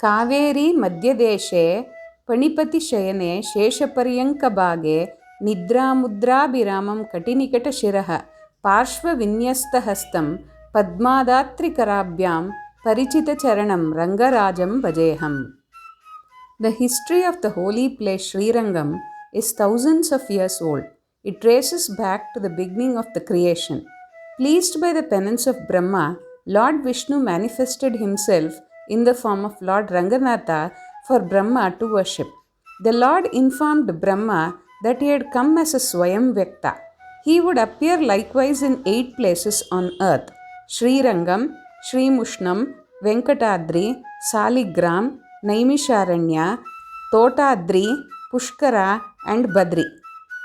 Kaveri मध्यदेशे पणिपतिशयने शेषपर्यङ्कभागे निद्रामुद्राभिरामं कटिनिकटशिरः पार्श्वविन्यस्तहस्तं पद्मादात्रिकराभ्यां परिचितचरणं रङ्गराजं भजेऽहम्. The history of the holy place Srirangam is thousands of years old. It traces back to the beginning of the creation. Pleased by the penance of Brahma, Lord Vishnu manifested himself in the form of Lord Ranganatha for Brahma to worship. The Lord informed Brahma that he had come as a Swayam Vyakta. He would appear likewise in 8 places on earth: Srirangam, Srimushnam, Venkatadri, Saligram, Naimisharanya, Totadri, Pushkara and Badri.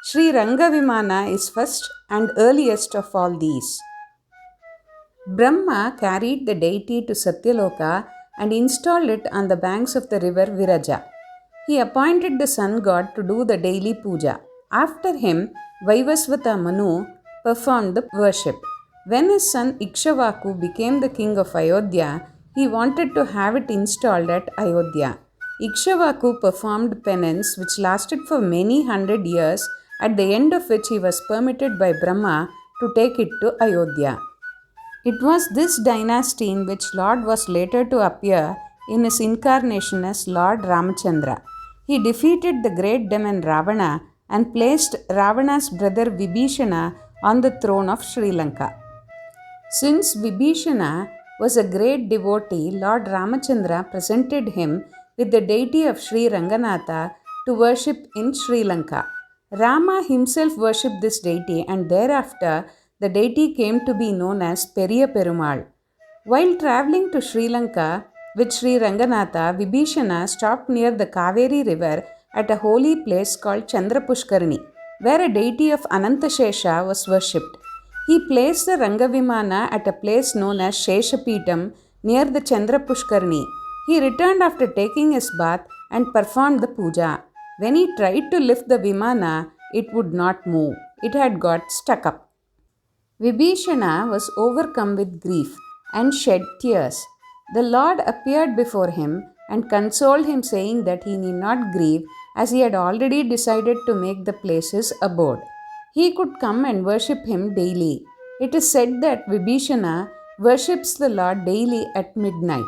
Sriranga vimana is first and earliest of all these. Brahma carried the deity to Satyaloka and installed it on the banks of the river Viraja. He appointed the sun god to do the daily puja. After him, Vaivasvata Manu performed the worship. When his son Ikshvaku became the king of Ayodhya, he wanted to have it installed at Ayodhya. Ikshvaku performed penance which lasted for many hundred years, at the end of which he was permitted by Brahma to take it to Ayodhya. It was this dynasty in which Lord was later to appear in his incarnation as Lord Ramachandra. He defeated the great demon Ravana and placed Ravana's brother Vibhisana on the throne of Sri Lanka. Since Vibhisana was a great devotee, Lord Ramachandra presented him with the deity of Sri Ranganatha to worship in Sri Lanka. Rama himself worshipped this deity, and thereafter the deity came to be known as Periya Perumal. While travelling to Sri Lanka with Sri Ranganatha, Vibhisana stopped near the Kaveri river at a holy place called Chandrapushkarani, where a deity of Anantashesha was worshipped. He placed the Rangavimana at a place known as Sheshapeetam near the Chandrapushkarani. He returned after taking his bath and performed the puja. When he tried to lift the vimana, it would not move. It had got stuck up. Vibhisana was overcome with grief and shed tears. The Lord appeared before him and consoled him, saying that he need not grieve, as he had already decided to make the place his abode. He could come and worship him daily. It is said that Vibhisana worships the Lord daily at midnight.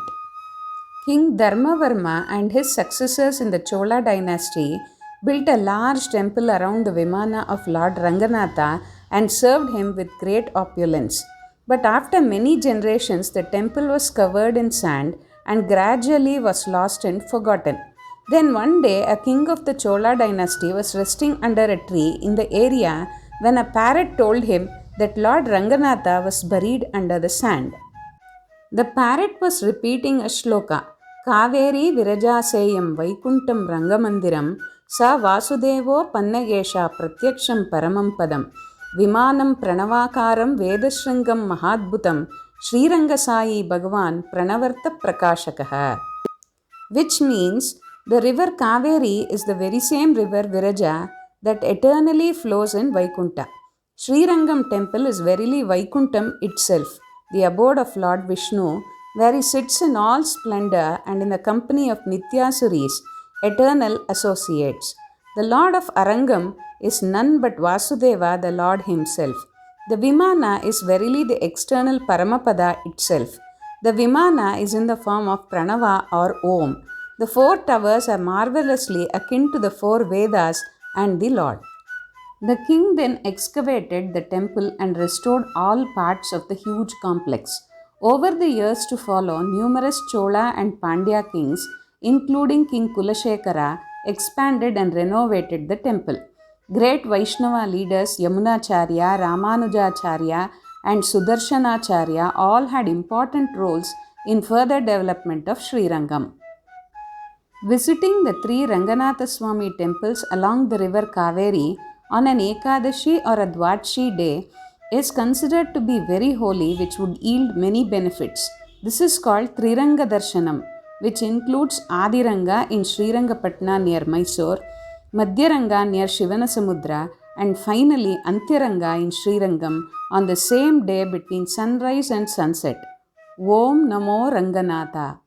King Dharmavarma and his successors in the Chola dynasty built a large temple around the vimana of Lord Ranganatha and served him with great opulence. But after many generations, the temple was covered in sand and gradually was lost and forgotten. Then one day, a king of the Chola dynasty was resting under a tree in the area when a parrot told him that Lord Ranganatha was buried under the sand. The parrot was repeating a shloka: Kaveri Virajaseyam Vaikuntam Rangamandiram Sa Vasudevo Pannagesha Pratyaksham Paramam Padam Vimanam Pranavakaram Vedashrangam Mahadbhutam Sriranga Sai Bhagavan Pranavartha Prakashakaha. Which means the river Kaveri is the very same river Viraja that eternally flows in Vaikunta. Srirangam temple is verily Vaikuntam itself, the abode of Lord Vishnu, where he sits in all splendor and in the company of Nityasuris, eternal associates. The Lord of Arangam is none but Vasudeva, the Lord himself. The Vimana is verily the external Paramapada itself. The Vimana is in the form of Pranava or Om. The 4 towers are marvelously akin to the 4 Vedas and the Lord. The king then excavated the temple and restored all parts of the huge complex. Over the years to follow, numerous Chola and Pandya kings, including King Kulashekara, expanded and renovated the temple. Great Vaishnava leaders Yamunacharya, Ramanujacharya, and Sudarshanacharya all had important roles in further development of Srirangam. Visiting the 3 Ranganatha Swami temples along the river Kaveri on an Ekadashi or a Dwadshi day is considered to be very holy, which would yield many benefits. This is called Triranga darshanam, which includes Adiranga in Srirangapatna near Mysore, Madhyaranga near Shivanasamudra, and finally Antyaranga in Srirangam on the same day between sunrise and sunset. Om Namo Ranganatha.